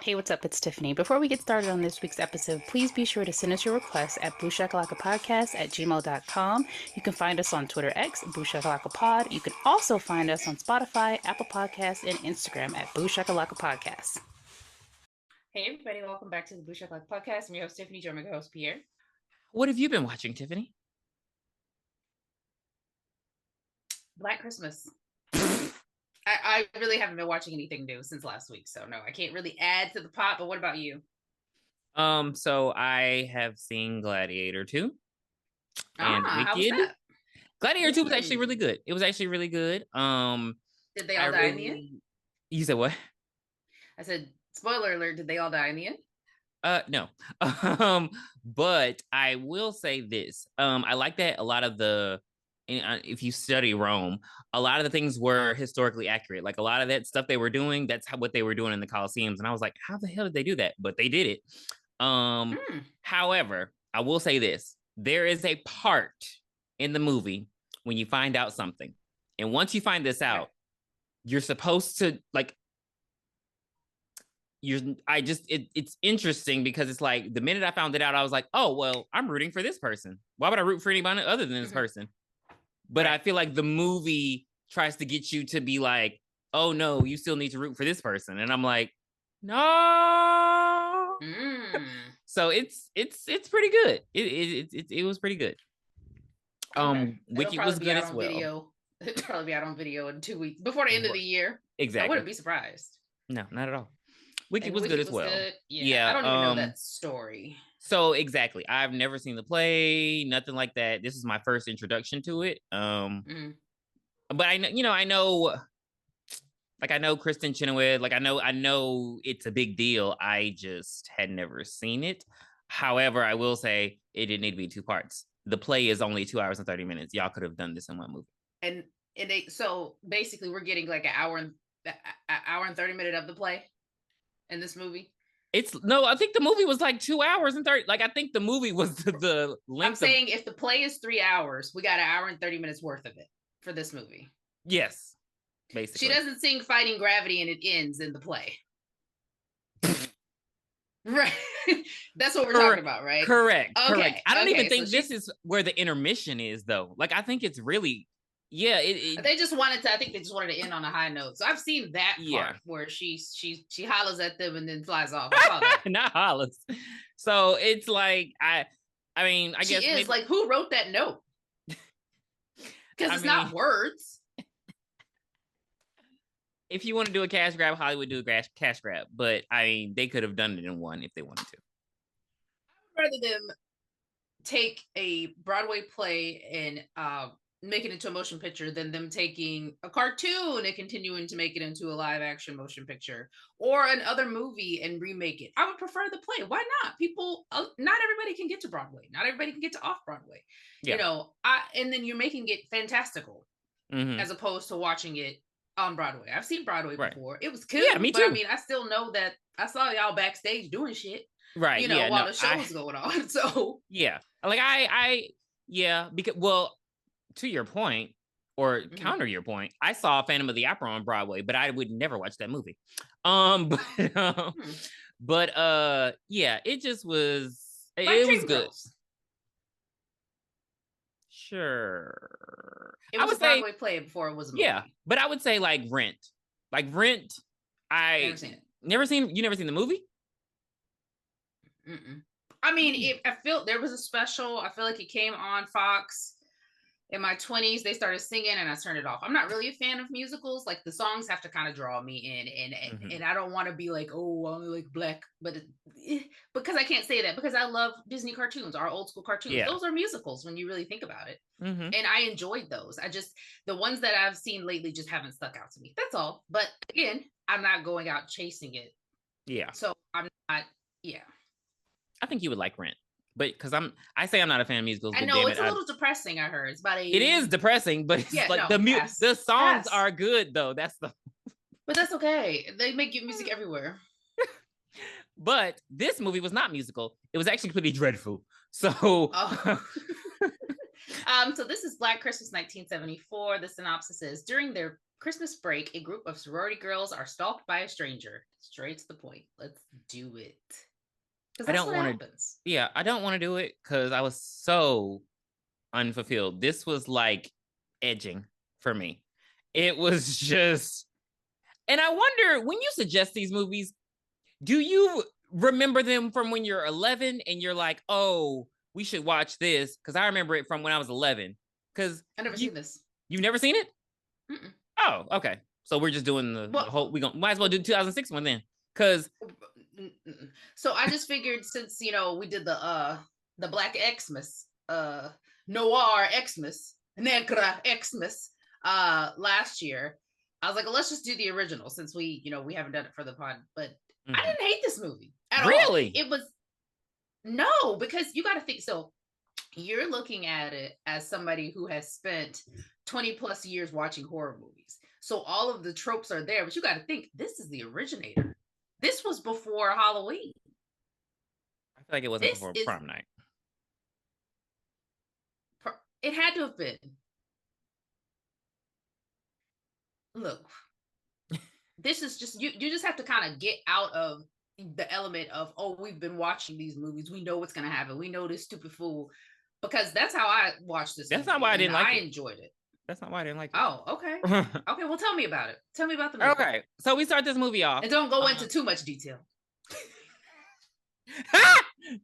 Hey, what's up? It's Tiffany. Before we get started on this week's episode, please be sure to send us your requests at booshakalakapodcast@gmail.com. You can find us on Twitter X, BlueShakalakapod. You can also find us on Spotify, Apple Podcasts, and Instagram at BooShakalakapodcast. Hey, everybody. Welcome back to the Booshakalaka Podcast. I'm your host, Tiffany, joined by my co-host, Pierre. What have you been watching, Tiffany? Black Christmas. I really haven't been watching anything new since last week, so no, I can't really add to the pot, but what about you? So I have seen Gladiator 2 and How was Wicked. that? Gladiator 2 was actually really good. It was actually really good. Did they all die in the end? You said what? I said, spoiler alert, did they all die in the end? No. But I will say this. I like that a lot of if you study Rome, a lot of the things were historically accurate. Like a lot of that stuff they were doing, that's what they were doing in the Colosseums. And I was like, how the hell did they do that? But they did it. However, I will say this. There is a part in the movie when you find out something. And once you find this out, you're supposed to it's interesting because it's like the minute I found it out, I was like, oh, well, I'm rooting for this person. Why would I root for anybody other than this person? But I feel like the movie tries to get you to be like, oh no, you still need to root for this person. And I'm like, no. So it's pretty good. It was pretty good. Wicked was good as well. It'll probably be out on video in 2 weeks before the end of the year. Exactly. I wouldn't be surprised. No, not at all. Wicked was good as well. Good. Yeah, I don't even know that story. So exactly, I've never seen the play, nothing like that. This is my first introduction to it. But I know, I know Kristen Chenoweth. Like I know it's a big deal. I just had never seen it. However, I will say it didn't need to be 2 parts. The play is only 2 hours and 30 minutes. Y'all could have done this in one movie. So basically, we're getting like an hour and 30 minutes of the play in this movie. I think the movie was like 2 hours and 30. Like I think the movie was the length. I'm saying if the play is 3 hours, we got an hour and 30 minutes worth of it for this movie. Yes, basically. She doesn't sing "Fighting Gravity" and it ends in the play. Right. That's what we're talking about, right? Correct. Okay. Correct. I don't even think this is where the intermission is, though. Like I think it's really. Yeah, they just wanted to. I think they just wanted to end on a high note. So I've seen that part where she hollers at them and then flies off. I saw that. Not hollers. So it's like I mean, I guess she is like, who wrote that note? Because it's not words. If you want to do a cash grab, Hollywood do a cash grab. But I mean, they could have done it in one if they wanted to. I would rather them take a Broadway play and make it into a motion picture than them taking a cartoon and continuing to make it into a live action motion picture or another movie and remake it. I would prefer the play. Why not? Not everybody can get to Broadway. Not everybody can get to off Broadway. Yeah. And then you're making it fantastical as opposed to watching it on Broadway. I've seen Broadway before. It was good. Yeah, me too. But I mean, I still know that I saw y'all backstage doing shit. Right. While the show was going on. So yeah. Like because to your point, or counter your point, I saw Phantom of the Opera on Broadway, but I would never watch that movie. Yeah, it just was. It was good. Sure. It was a Broadway play before it was a movie. Yeah, but I would say like Rent. Like Rent, never seen it. You never seen the movie? I mean, I feel there was a special. I feel like it came on Fox. In my 20s, they started singing and I turned it off. I'm not really a fan of musicals. Like the songs have to kind of draw me in and I don't want to be like, oh, I only like black, but because I can't say that because I love Disney cartoons, our old school cartoons. Yeah. Those are musicals when you really think about it. And I enjoyed those. The ones that I've seen lately just haven't stuck out to me. That's all. But again, I'm not going out chasing it. Yeah. So I'm not, I think you would like Rent. But because I say I'm not a fan of musicals. I know it's a little depressing. I heard it's about it is depressing, but it's the songs are good though. But that's okay. They make good music everywhere. But this movie was not musical. It was actually pretty dreadful. So, so this is Black Christmas 1974. The synopsis is: during their Christmas break, a group of sorority girls are stalked by a stranger. Straight to the point. Let's do it. Because I that's don't what want happens. to. Yeah, I don't want to do it because I was so unfulfilled. This was like edging for me. It was just, and I wonder when you suggest these movies, do you remember them from when you're 11 and you're like, oh, we should watch this? Because I remember it from when I was 11. Because I've never seen this. You've never seen it? Mm-mm. Oh, okay. So we're just doing the whole. Might as well do 2006 one then. Because so I just figured since we did the Black Xmas, Noir Xmas, Negra Xmas last year, I was like, well, let's just do the original since we haven't done it for the pod. But I didn't hate this movie at all. Really? It was no, because you got to think. So you're looking at it as somebody who has spent 20 plus years watching horror movies. So all of the tropes are there, but you got to think this is the originator. This was before Halloween. I feel like it wasn't before prom night. It had to have been. Look, this is just, you just have to kind of get out of the element of, oh, we've been watching these movies. We know what's going to happen. We know this stupid fool. Because that's how I watched this. That's not why I didn't like it. I enjoyed it. That's not why I didn't like it. Oh, okay. Okay, well, tell me about it. Tell me about the movie. Okay, so we start this movie off. And don't go into too much detail.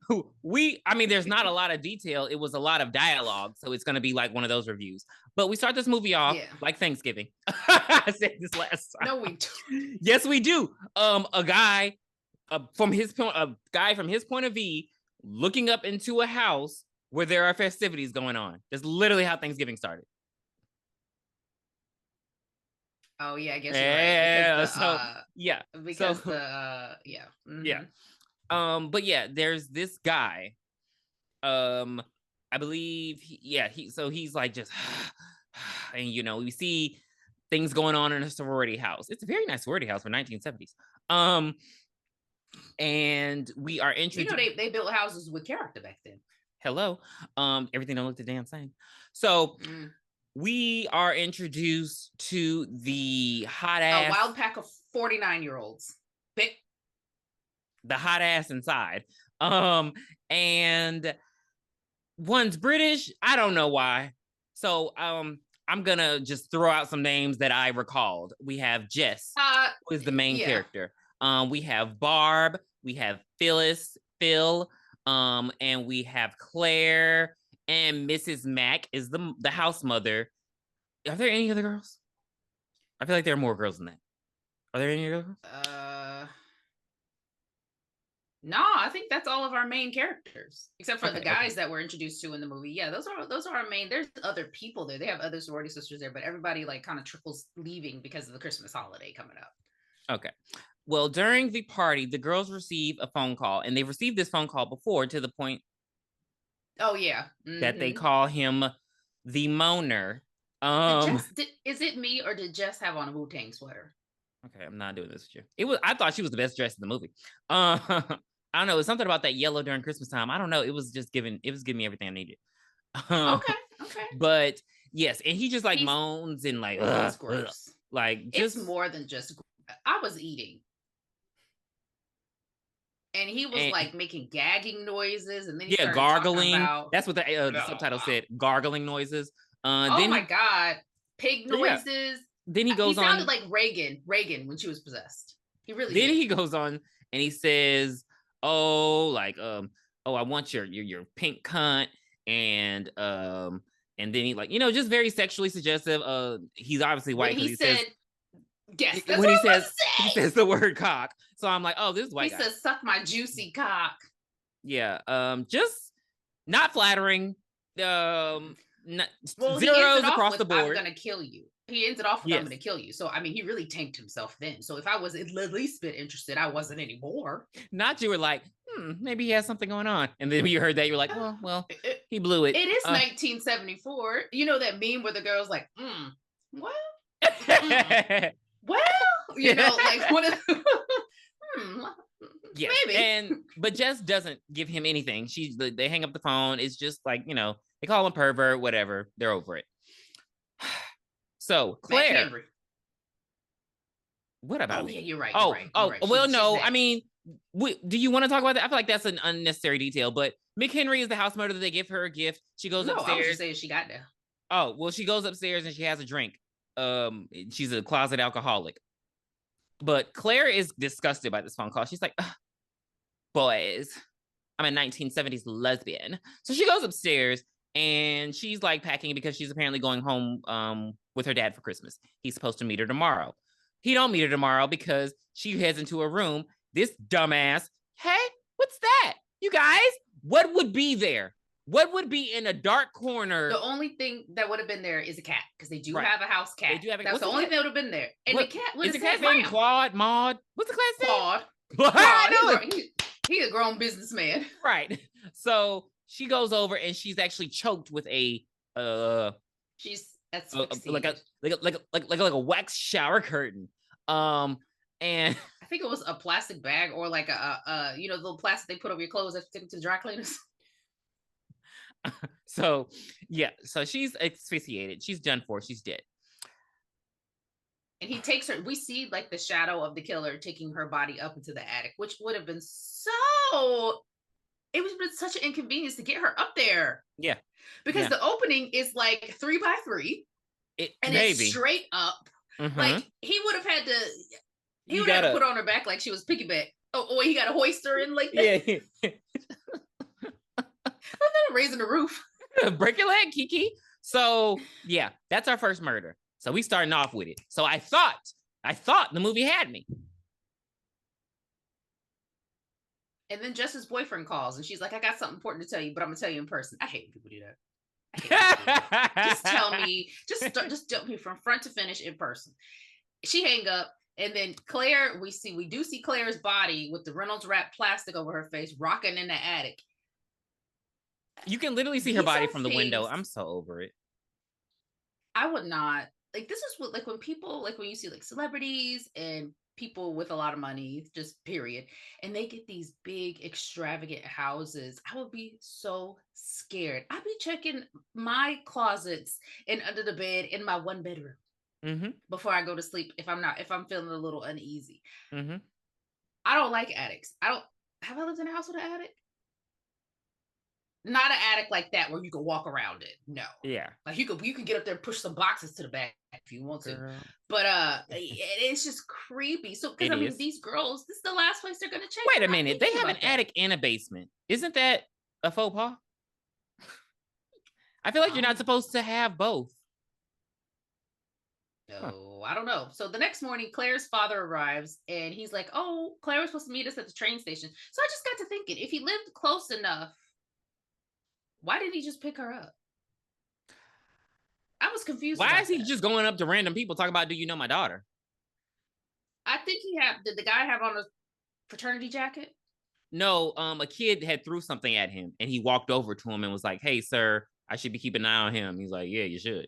There's not a lot of detail. It was a lot of dialogue. So it's going to be like one of those reviews. But we start this movie off like Thanksgiving. I said this last time. No, we don't. Yes, we do. A guy from his point of view looking up into a house where there are festivities going on. That's literally how Thanksgiving started. Oh yeah, I guess you're right. Because but yeah, there's this guy. I believe he's like just and we see things going on in a sorority house. It's a very nice sorority house for 1970s. And we are introduced. They built houses with character back then. Hello. Everything don't look the damn same. So we are introduced to the hot ass, a wild pack of 49-year-olds. The hot ass inside. And one's British. I don't know why. So I'm gonna just throw out some names that I recalled. We have Jess, who is the main character. We have Barb. We have Phyllis, Phil. And we have Claire, and Mrs. Mack is the house mother. Are there any other girls? I feel like there are more girls than that. Are there any other girls? No, I think that's all of our main characters, except for the guys that we're introduced to in the movie. Yeah, those are our main. There's other people there. They have other sorority sisters there, but everybody like kind of trickles leaving because of the Christmas holiday coming up. Okay. Well, during the party, the girls receive a phone call, and they've received this phone call before to the point. Oh yeah, that they call him the Moaner. Is it me or did Jess have on a Wu-Tang sweater? Okay, I'm not doing this with you. I thought she was the best dressed in the movie. I don't know. It was something about that yellow during Christmas time. I don't know. It was giving me everything I needed. Okay. But yes, and he just like moans and like, gross. Like just it's more than just. I was eating. And he was like making gagging noises, and then gargling. That's what the subtitle said. Gargling noises. Then my god, pig noises. Yeah. Then he goes on. He sounded like Reagan when she was possessed. He really. Then he goes on and he says, "Oh, I want your pink cunt," and then he like just very sexually suggestive. He's obviously white because he said. Yes, that's when he says the word cock. So I'm like, oh, this is white. He says, "Suck my juicy cock." Yeah. Just not flattering. Zeros across the board. I'm gonna kill you. He ends it off with, "I'm gonna kill you." So he really tanked himself then. So if I was at least bit interested, I wasn't anymore. Not you were like, maybe he has something going on, and then when you heard that, you're like, well, he blew it. It is 1974. You know that meme where the girl's like, well. Well, like what if yes. Maybe. But Jess doesn't give him anything. They hang up the phone. It's just like, they call him pervert, whatever. They're over it. So Claire. What about me? Yeah, you're right. Oh, you're right. Well, no, do you want to talk about that? I feel like that's an unnecessary detail, but McHenry is the house murderer. They give her a gift. She goes No, I was upstairs. just saying she got there. Oh, well, she goes upstairs and she has a drink. She's a closet alcoholic. But Claire is disgusted by this phone call. She's like, boys, I'm a 1970s lesbian. So she goes upstairs and she's like packing because she's apparently going home with her dad for Christmas. He's supposed to meet her tomorrow. He don't meet her tomorrow because she heads into a room. This dumbass, hey, what's that? You guys, what would be there? What would be in a dark corner? The only thing that would have been there is a cat, because they do have a house cat. They do have That's the only thing that would have been there. And the cat is the cat named Claude, Maud? What's the cat's name? Claude. He's a grown businessman. Right. So she goes over and she's actually choked with a she's like a wax shower curtain. And I think it was a plastic bag or like a the little plastic they put over your clothes that stick to the dry cleaners. So she's asphyxiated. She's done for. She's dead. And he takes her. We see like the shadow of the killer taking her body up into the attic, which would have been it would have been such an inconvenience to get her up there. Yeah, because the opening is like 3x3, and it's straight up. Mm-hmm. Like he would have had to. He would have to put on her back like she was piggyback. Oh, he got a hoister in like that. Yeah. I'm raising the roof. Break your leg, Kiki. So yeah, that's our first murder. So we starting off with it. So I thought the movie had me. And then Jess's boyfriend calls and she's like, I got something important to tell you, but I'm gonna tell you in person. I hate when people do that. Just tell me, just tell me from front to finish in person. She hang up, and then Claire, we do see Claire's body with the Reynolds wrap plastic over her face, rocking in the attic. You can literally see her body from the window. I'm so over it. I would not. Like, this is what, like, when people, like, when you see, like, celebrities and people with a lot of money, just period, and they get these big, extravagant houses, I would be so scared. I'd be checking my closets and under the bed in my one bedroom before I go to sleep if I'm feeling a little uneasy. I don't like attics. Have I lived in a house with an attic? Not an attic like that where you can walk around it. No. Yeah. Like you can get up there and push some boxes to the back if you want to. Girl. But it's just creepy. So because these girls, this is the last place they're gonna check. Wait a minute. They have an attic and a basement. Isn't that a faux pas? I feel like you're not supposed to have both. No, I don't know. So the next morning, Claire's father arrives and he's like, oh, Claire was supposed to meet us at the train station. So I just got to thinking, if he lived close enough, why did he just pick her up? I was confused. Why is he just going up to random people talking about, do you know my daughter? I think did the guy have on a fraternity jacket? No, a kid had threw something at him and he walked over to him and was like, hey, sir, I should be keeping an eye on him. He's like, yeah, you should.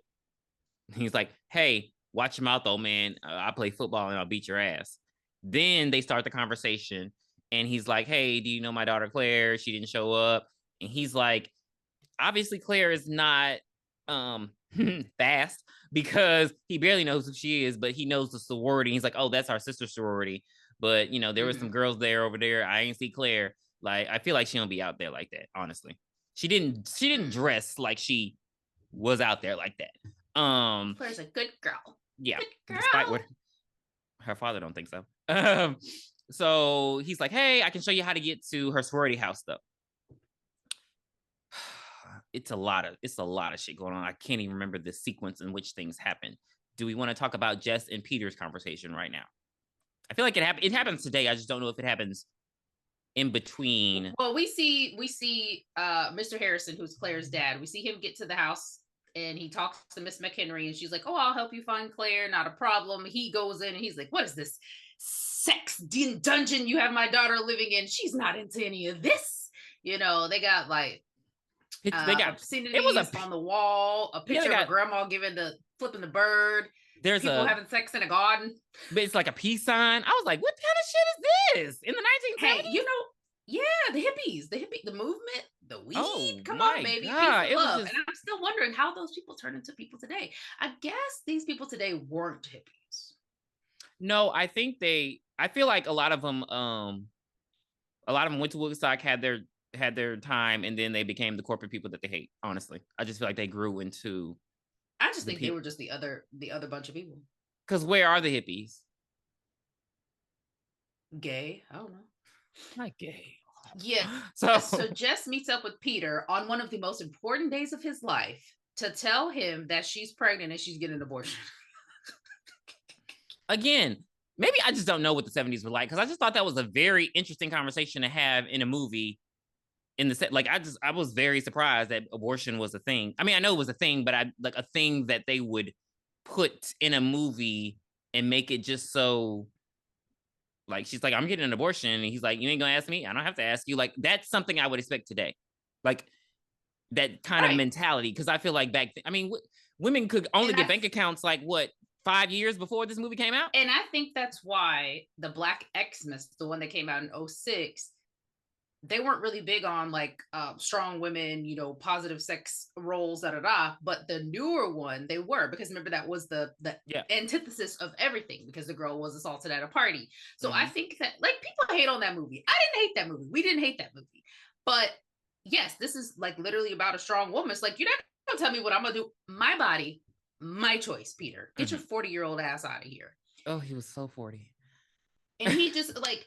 He's like, hey, watch your mouth, old man. I play football and I'll beat your ass. Then they start the conversation and he's like, hey, do you know my daughter, Claire? She didn't show up. And he's like, obviously Claire is not fast because he barely knows who she is, but he knows the sorority. He's like, oh, that's our sister sorority. But, there was some girls there over there. I ain't see Claire. Like, I feel like she don't be out there like that, honestly. She didn't dress like she was out there like that. Claire's a good girl. Yeah. Good girl. Despite what her father don't think so. So he's like, hey, I can show you how to get to her sorority house though. It's a lot of shit going on. I can't even remember the sequence in which things happen. Do we want to talk about Jess and Peter's conversation right now? I feel like it happens today. I just don't know if it happens in between. Well, we see Mr. Harrison, who's Claire's dad. We see him get to the house and he talks to Miss McHenry and she's like, oh, I'll help you find Claire. Not a problem. He goes in and he's like, what is this sex dungeon you have my daughter living in? She's not into any of this. They got like, it was on the wall, a picture of a grandma flipping the bird. There's people having sex in a garden. But it's like a peace sign. I was like, what kind of shit is this in the 1970s? Hey, yeah, the hippies, the movement, the weed. Oh, come on, baby. Peace love. And I'm still wondering how those people turn into people today. I guess these people today weren't hippies. No, I feel like a lot of them A lot of them went to Woodstock, had their time, and then they became the corporate people that they hate. Honestly, I just feel like they grew into. I just think they were just the other bunch of people. Because where are the hippies? Gay? I don't know. Not gay. Yeah. So Jess meets up with Peter on one of the most important days of his life to tell him that she's pregnant and she's getting an abortion. Again, maybe I just don't know what the 70s were like, because I just thought that was a very interesting conversation to have in a movie. In the set, like I was very surprised that abortion was a thing. I mean, I know it was a thing, but like a thing that they would put in a movie and make it just so. Like, she's like, I'm getting an abortion, and he's like, you ain't gonna ask me. I don't have to ask you. Like, that's something I would expect today, like that kind of mentality. Because I feel like back then, I mean, women could only get bank accounts like what 5 years before this movie came out, and I think that's why the Black Xmas, the one that came out in 2006. They weren't really big on like strong women, you know, positive sex roles, but the newer one they were, because remember that was the antithesis of everything, because the girl was assaulted at a party. So I think that like people hate on that movie. I didn't hate that movie. We didn't hate that movie. But yes, this is like literally about a strong woman. It's like, you're not gonna tell me what I'm gonna do. My body, my choice, Peter. Get your 40-year-old ass out of here. Oh, he was so 40. And he just like,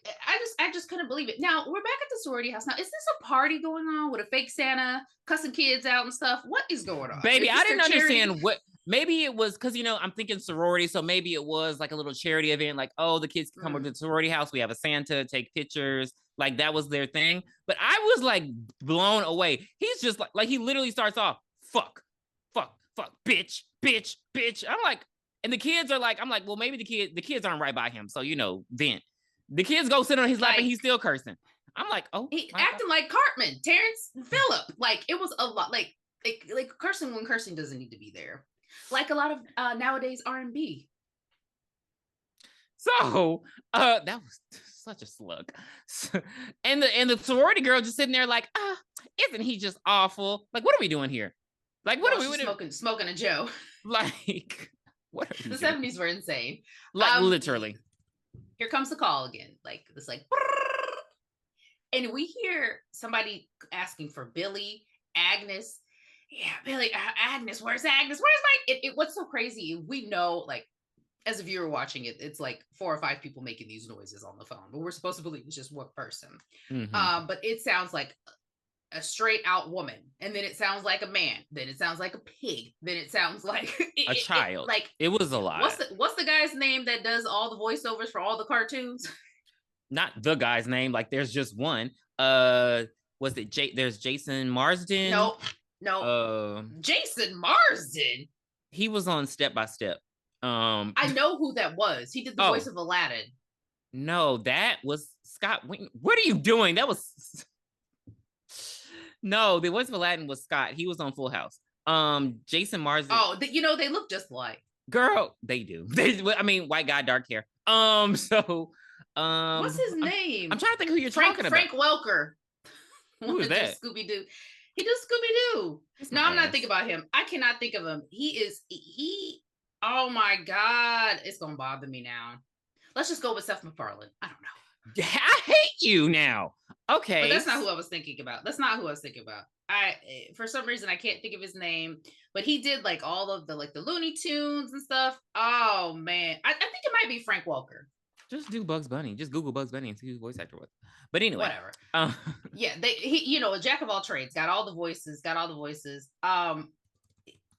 I just couldn't believe it. Now we're back at the sorority house. Now, is this a party going on with a fake Santa cussing kids out and stuff? What is going on? Baby, I didn't understand what. Maybe it was because, you know, I'm thinking sorority, so maybe it was like a little charity event, like, oh, the kids can come over to the sorority house. We have a Santa, take pictures. Like, that was their thing. But I was like blown away. He's just like he literally starts off, fuck, bitch. I'm like, and the kids are like, I'm like, well, maybe the kids aren't right by him, so, you know, vent. The kids go sit on his lap and he's still cursing. I'm like, oh, he acting like Cartman, Terrence Phillip. Like, it was a lot, like cursing when cursing doesn't need to be there. Like a lot of nowadays R&B. So that was such a slug. And the sorority girl just sitting there like, isn't he just awful? Like, what are we doing here? Like, what are we doing? Smoking a Joe. Like, what are the 70s were insane. Like, literally. Here comes the call again. Like, it's like, and we hear somebody asking for Billy, Agnes. Yeah, Billy, Agnes, where's Agnes? Where's my? What's so crazy? We know, like, as a viewer watching it, it's like 4 or 5 people making these noises on the phone, but we're supposed to believe it's just one person. But it sounds like a straight out woman, and then it sounds like a man, then it sounds like a pig, then it sounds like a child. Like, it was a lot. What's the guy's name that does all the voiceovers for all the cartoons? Not the guy's name. Like, there's just one. Was it there's Jason Marsden? No. Jason Marsden. He was on Step by Step. I know who that was. He did the voice of Aladdin. No, that was Scott. What are you doing? That was no. The voice of Aladdin was Scott. He was on Full House. Jason Marsden. Oh, you know, they look just alike. Girl, they do. I mean, white guy, dark hair. So, what's his name? I'm trying to think who you're talking about. Frank Welker. Who is that? Scooby Doo. He does Scooby Doo. No, I'm not thinking about him. I cannot think of him. He. Oh my God, it's gonna bother me now. Let's just go with Seth MacFarlane. I don't know. Yeah, I hate you now. Okay, but that's not who I was thinking about. For some reason I can't think of his name, but he did like all of the Looney Tunes and stuff. Oh man, I think it might be Frank Welker. Just do Bugs Bunny. Just Google Bugs Bunny and see who the voice actor was. But anyway, whatever. Yeah, he you know, a jack of all trades, got all the voices.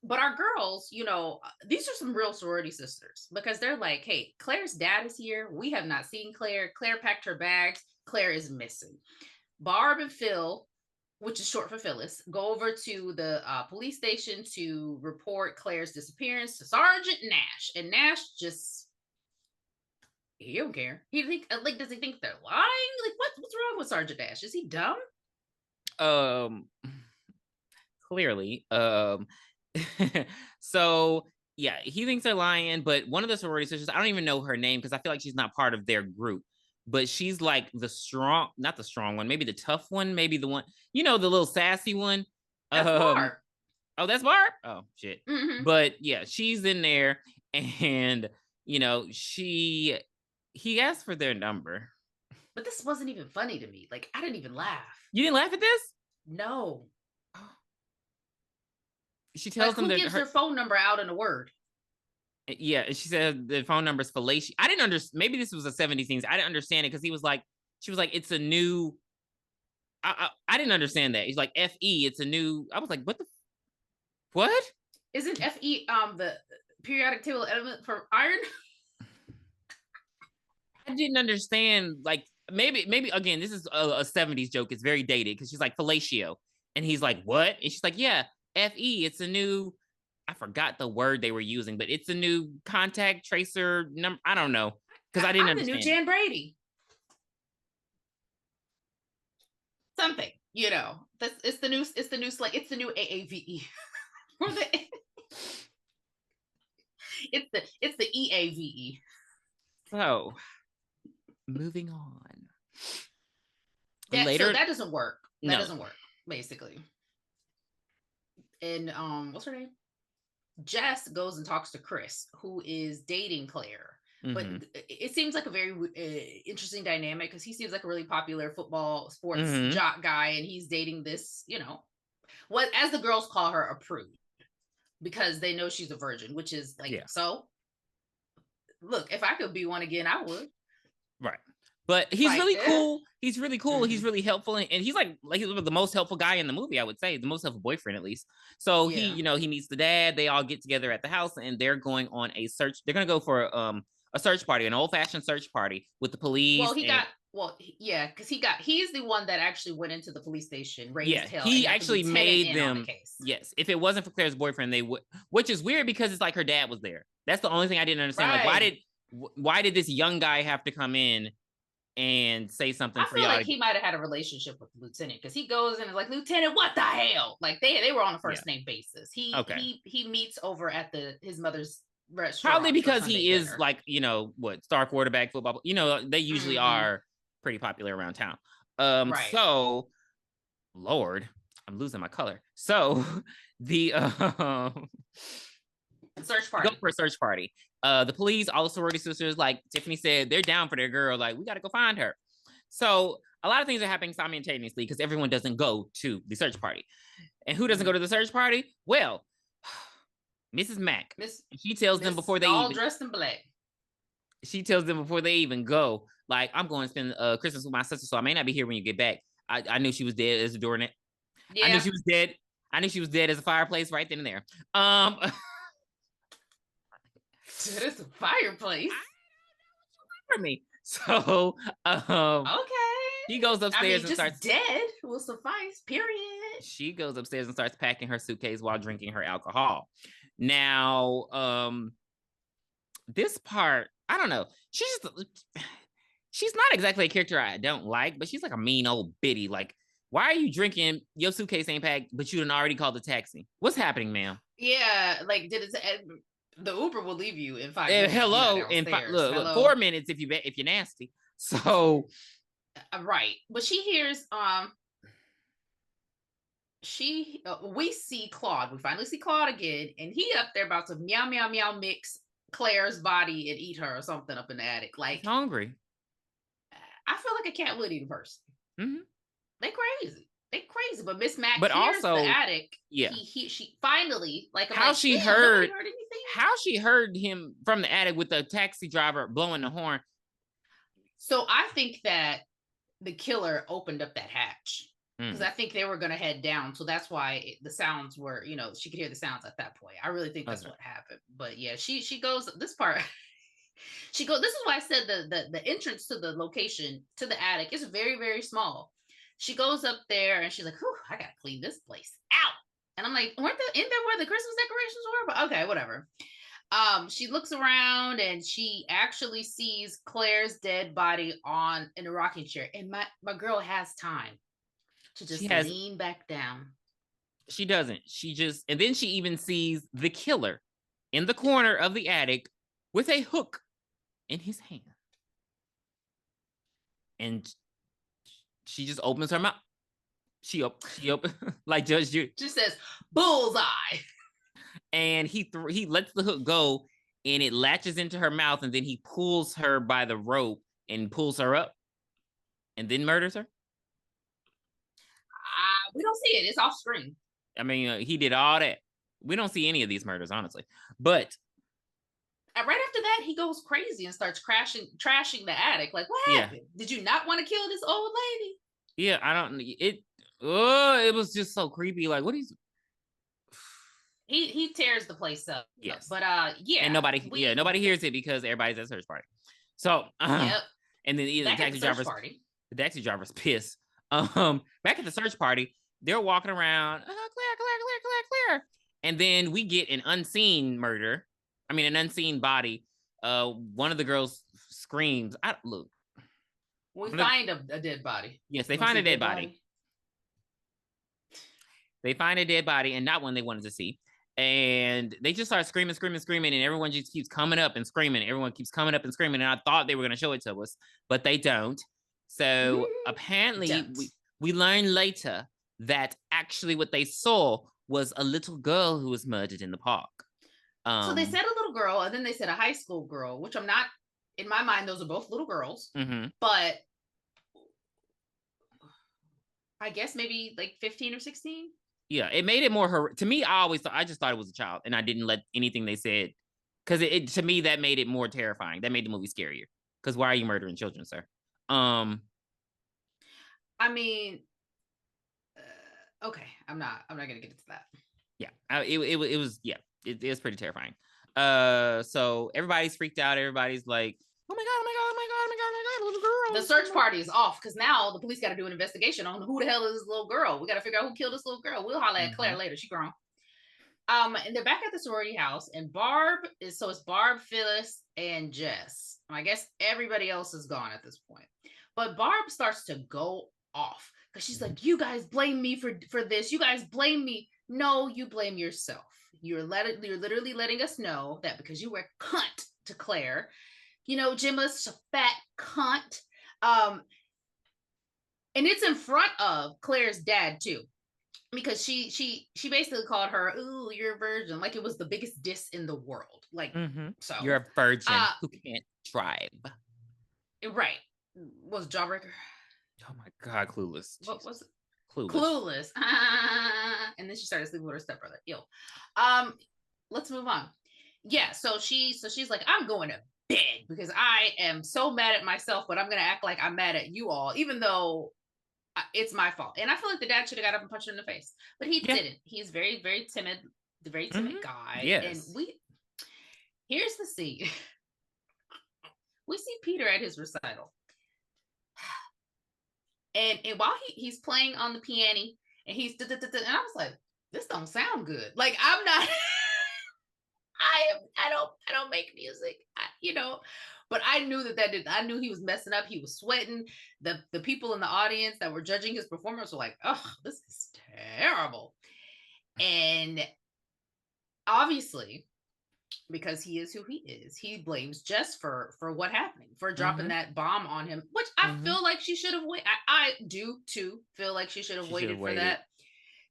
But our girls, you know, these are some real sorority sisters, because they're like, hey, Claire's dad is here. We have not seen Claire. Claire packed her bags. Claire is missing. Barb and Phil, which is short for Phyllis, go over to the police station to report Claire's disappearance to Sergeant Nash. And Nash just, he don't care. Does he think they're lying? Like, what's wrong with Sergeant Nash? Is he dumb? Clearly. So yeah, he thinks they're lying, but one of the sorority sisters, I don't even know her name because I feel like she's not part of their group, but she's like not the strong one, maybe the tough one, maybe the one, you know, the little sassy one. That's Barb. Oh, that's Barb? Oh shit. Mm-hmm. But yeah, she's in there, and you know, he asked for their number. But this wasn't even funny to me. Like, I didn't even laugh. You didn't laugh at this? No. She tells them who that gives their phone number out in a word? Yeah, she said the phone number is fallacious. I didn't understand. Maybe this was a 70s thing. I didn't understand it because she was like, it's a new. I didn't understand that. He's like, FE, it's a new. I was like, what? Isn't FE the periodic table element for iron? I didn't understand. Like, maybe again, this is a 70s joke. It's very dated because she's like fellatio, and he's like, what? And she's like, yeah, FE, it's a new. I forgot the word they were using, but it's a new contact tracer number. I don't know because I didn't I'm understand. The new Jan Brady. Something, it's the new like it's the new AAVE. It's the EAVE. So, moving on. Later, so that doesn't work. That no. doesn't work, basically. And what's her name? Jess goes and talks to Chris, who is dating Claire. But it seems like a very interesting dynamic because he seems like a really popular football sports jock guy, and he's dating this, what as the girls call her, a prude, because they know she's a virgin, which is like, so look, if I could be one again, I would. Right. But he's really cool. He's really cool. He's really helpful. And he's like he's the most helpful guy in the movie, I would say. The most helpful boyfriend, at least. So he, he meets the dad. They all get together at the house and they're going on a search. They're going to go for a search party, an old-fashioned search party with the police. Because he's the one that actually went into the police station, raised hell. He actually made them. Yes. If it wasn't for Claire's boyfriend, they would, which is weird because it's like her dad was there. That's the only thing I didn't understand. Right. Like, why did this young guy have to come in and say something? I feel like he might have had a relationship with the lieutenant because he goes in and is like, Lieutenant, what the hell? Like they were on a first name basis. He meets over at his mother's restaurant. Probably because he is dinner. Like, star quarterback football. They usually are pretty popular around town. Right. So, Lord, I'm losing my color. So the search party. Go for a search party. The police, all the sorority sisters, like Tiffany said, they're down for their girl. Like, we got to go find her. So a lot of things are happening simultaneously because everyone doesn't go to the search party. And who doesn't go to the search party? Well, Mrs. Mack. She tells them before they all dressed in black. She tells them before they even go, like, I'm going to spend Christmas with my sister, so I may not be here when you get back. I knew she was dead as a doormat. Yeah. I knew she was dead. I knew she was dead as a fireplace right then and there. It is a fireplace. For me. So okay. She goes upstairs and starts dead will suffice, period. She goes upstairs and starts packing her suitcase while drinking her alcohol. Now, this part, I don't know. She's not exactly a character I don't like, but she's like a mean old biddy. Like, why are you drinking? Your suitcase ain't packed, but you done already called the taxi. What's happening, ma'am? Yeah, like the Uber will leave you in 5 minutes. Hello, in look, 4 minutes if you're nasty. So, right, but she hears we see Claude. We finally see Claude again, and he up there about to meow meow meow mix Claire's body and eat her or something up in the attic. Like, he's hungry. I feel like a cat would eat a person. Mm-hmm. They crazy, but Miss Mac hears the attic. Yeah, she finally how she heard him from the attic with the taxi driver blowing the horn. So I think that the killer opened up that hatch because I think they were going to head down. So that's why the sounds were, she could hear the sounds at that point. I really think that's what happened. But yeah, she goes this part. This is why I said the entrance to the location, to the attic, is very, very small. She goes up there and she's like, "Whew, I gotta clean this place out." And I'm like, in there where the Christmas decorations were? But okay, whatever. She looks around and she actually sees Claire's dead body in a rocking chair. And my girl has time to just lean back down. She doesn't. And then she even sees the killer in the corner of the attic with a hook in his hand. And she just opens her mouth. She opens like Judge Judy. She says, "Bullseye." And he lets the hook go, and it latches into her mouth, and then he pulls her by the rope and pulls her up. and then murders her. We don't see it. It's off screen. I mean, he did all that. We don't see any of these murders, honestly. But right after that, he goes crazy and starts trashing the attic. Like, what happened? Did you not want to kill this old lady? Yeah, I don't. It was just so creepy. Like, what is? He tears the place up. Yes, but yeah, and nobody hears it because everybody's at search party. So yep. And then the taxi driver's pissed. Back at the search party, they're walking around, Claire. And then we get an unseen murder. I mean, an unseen body. One of the girls screams. We find a dead body. Yes, they find a dead body. They find a dead body, and not one they wanted to see. And they just start screaming, and everyone just keeps coming up and screaming. Everyone keeps coming up and screaming, and I thought they were going to show it to us, but they don't. So apparently, we learn later that actually what they saw was a little girl who was murdered in the park. So they said a little girl, and then they said a high school girl, which I'm not, in my mind, those are both little girls. Mm-hmm. But I guess maybe like 15 or 16. Yeah, it made it more to me. I just thought it was a child, and I didn't let anything they said, because it to me that made it more terrifying. That made the movie scarier. Because why are you murdering children, sir? I mean, okay, I'm not gonna get into that. Yeah, it was pretty terrifying. So everybody's freaked out. Everybody's like, oh my god, little girl. The search party is off because now the police got to do an investigation on who the hell is this little girl. We got to figure out who killed this little girl. We'll holler at Claire later. She grown. And they're back at the sorority house, and it's Barb, Phyllis, and Jess. I guess everybody else is gone at this point. But Barb starts to go off because she's like, you guys blame me for this. You guys blame me. No, you blame yourself. You're literally letting us know that because you were cunt to Claire, Gemma's a fat cunt. And it's in front of Claire's dad too, because she basically called her, "Ooh, you're a virgin," like it was the biggest diss in the world. Like, so you're a virgin who can't drive. Right? Was Jawbreaker? Oh my god, Clueless. What was it? Clueless. And then she started sleeping with her stepbrother. Let's move on. Yeah, so she's like, I'm going to bed because I am so mad at myself, but I'm gonna act like I'm mad at you all, even though it's my fault. And I feel like the dad should have got up and punched her in the face, but he didn't. He's very, very timid, the very timid guy. Yes. And here's the scene. We see Peter at his recital, and while he's playing on the piano, and he's and I was like, this don't sound good. Like, I'm not. I don't make music, but I knew I knew he was messing up. He was sweating. The people in the audience that were judging his performance were like, oh, this is terrible. And obviously, because he is who he is, he blames Jess for what happened, for dropping that bomb on him, which I feel like she should have waited. I do too feel like she should have waited for that.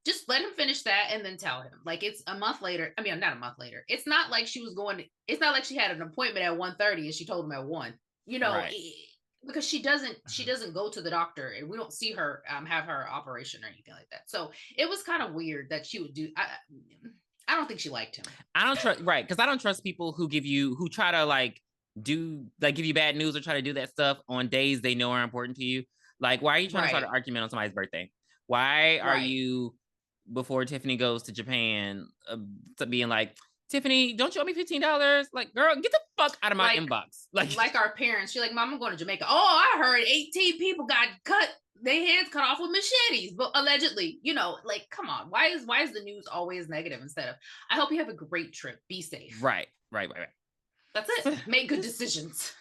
Just let him finish that and then tell him. Like, it's a month later. I mean, not a month later. It's not like it's not like she had an appointment at 1:30 and she told him at 1. Right. Because she doesn't go to the doctor, and we don't see her have her operation or anything like that. So it was kind of weird that she would do. I don't think she liked him. I don't trust, right? Because I don't trust people who try to give you bad news or try to do that stuff on days they know are important to you. Like, why are you trying to start an argument on somebody's birthday? Why are you, before Tiffany goes to Japan, to being like, Tiffany, don't you owe me $15? Like, girl, get the fuck out of my inbox. Like our parents. She's like, Mom, I'm going to Jamaica. Oh, I heard 18 people got their heads cut off with machetes, but allegedly, like, come on. Why is the news always negative instead of, I hope you have a great trip. Be safe. Right. That's it. Make good decisions.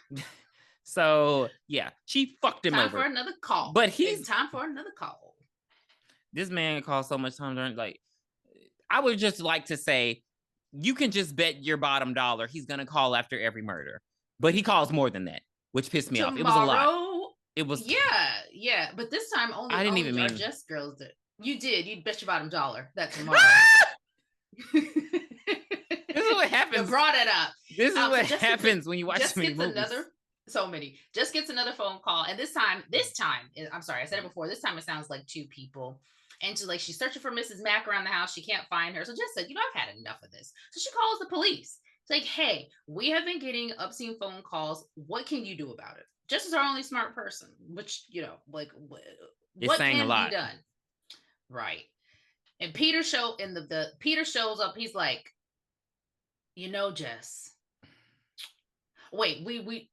So yeah, she fucked him over. Time for another call. But it's time for another call. This man calls so much time during, like, I would just like to say, you can just bet your bottom dollar he's gonna call after every murder. But he calls more than that, which pissed me off. It was a lot. It was yeah. But this time only I didn't even mean Just girls did. You did. You'd bet your bottom dollar that tomorrow. This is what happens. You brought it up. This is what happens when you watch so many movies. So many. Just gets another phone call, and this time, I'm sorry, I said it before. This time, it sounds like two people, and she's searching for Mrs. Mack around the house. She can't find her, so Jess said, I've had enough of this. So she calls the police. It's like, hey, we have been getting obscene phone calls. What can you do about it? Jess is our only smart person, which what can be done, right? And Peter Peter shows up. He's like, Jess. Wait, we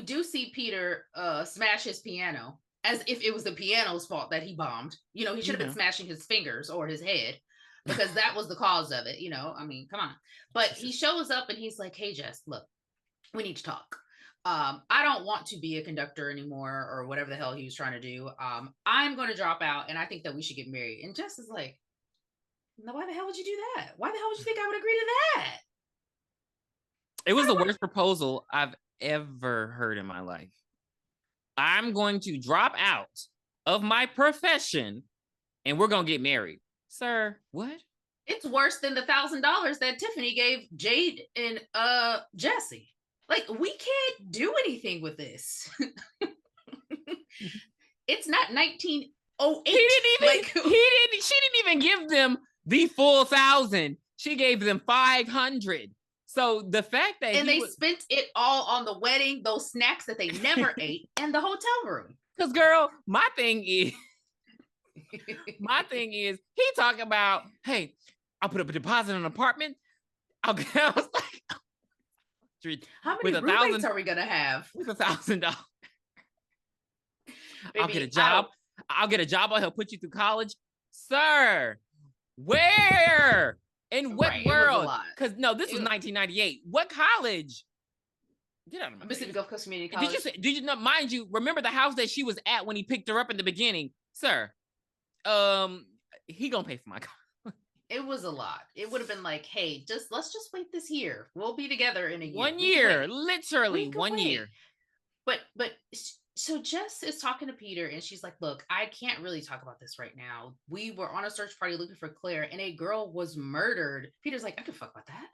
do see Peter smash his piano as if it was the piano's fault that he bombed. He should have been smashing his fingers or his head because that was the cause of it. I mean, come on. But he shows up and he's like, hey, Jess, look, we need to talk. I don't want to be a conductor anymore or whatever the hell he was trying to do. I'm going to drop out and I think that we should get married. And Jess is like, no, why the hell would you do that? Why the hell would you think I would agree to that? It was the worst proposal I've ever heard in my life. I'm going to drop out of my profession and we're going to get married. Sir, what? It's worse than the $1,000 that Tiffany gave Jade and Jesse. Like, we can't do anything with this. It's not 1908. She didn't even give them the full 1,000. She gave them 500. So the fact that they spent it all on the wedding, those snacks that they never ate, and the hotel room. Because, girl, my thing is, he talking about, hey, I'll put up a deposit on an apartment. I was like, how many roommates are we gonna have with $1,000? I'll get a job. I'll get a job. I'll help put you through college, sir. Where? In what world? Because this was 1998. What college? Get out of my Mississippi Gulf Coast Community College. Did you not? Mind you, remember the house that she was at when he picked her up in the beginning, sir? He gonna pay for my car. It was a lot. It would have been like, hey, let's just wait this year. We'll be together in a year. 1 year, literally 1 year. But so Jess is talking to Peter and she's like, look, I can't really talk about this right now. We were on a search party looking for Claire and a girl was murdered. Peter's like, I can fuck about that.